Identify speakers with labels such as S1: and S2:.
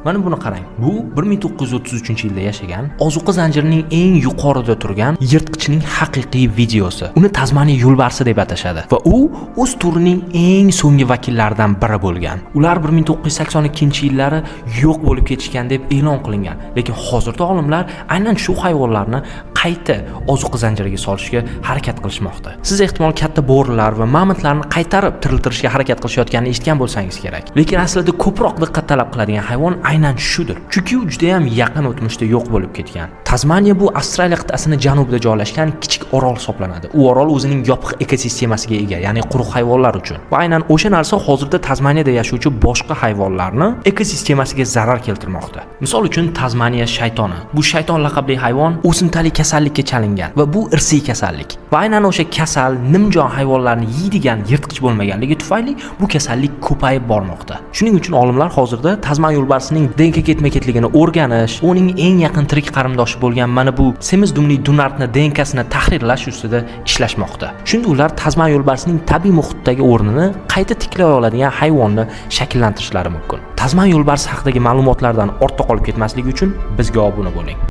S1: Mana buni qarang. Bu 1933-yilda yashagan, ozuqa zanjirining eng yuqorida turgan yirtqichning haqiqiy videosi. Uni Tasmaniya yo'lbarsi deb atashadi va u o'z turining eng so'nggi vakillaridan biri bo'lgan. Ular 1982-yillari yo'q bo'lib ketishgan deb e'lon qilingan, lekin hozirda olimlar aynan shu hayvonlarni qayta ozuqa zanjiriga solishga harakat qilishmoqda. Siz ehtimol katta bo'rilar va mamutlarni qaytarib tiriltirishga harakat qilishayotganini eshitgan bo'lsangiz kerak. Lekin aslida ko'proq diqqat talab qiladigan hayvon aynan shudir. Chunki u juda ham yaqin o'tmishda yo'q bo'lib ketgan. Tasmaniya bu Avstraliya qit'asini janubida joylashgan kichik orol hisoblanadi. U orol o'zining yopiq ekosistemasiga ega, ya'ni quruq hayvonlar uchun. Va aynan o'sha narsa hozirda Tasmaniyada yashovchi boshqa hayvonlarni ekosistemasiga zarar keltirmoqda. Misol uchun Tasmaniya shaytoni. Bu shayton laqabli hayvon o'simtalik kasallikka chalingan va bu irsiy kasallik. Va aynan o'sha kasal nimjon hayvonlarni yeydigan yirtqich bo'lmaganligi tufayli bu kasallik ko'payib bormoqda. Shuning uchun olimlar hozirda Tasman yo'lbarsining DNK ketma-ketligini o'rganish, uning eng yaqin tirik qarindoshi bo'lgan mana bu semiz dumli dunartni DNKsini tahrirlash ustida ishlashmoqda. Shunda ular Tasman yo'lbarsining tabiiy muhitdagi o'rnini qayta tiklay oladigan hayvonni shakllantirishlari mumkin. Tasman yo'lbarsi haqidagi ma'lumotlardan ortda qolib ketmasligi uchun bizga obuna bo'ling.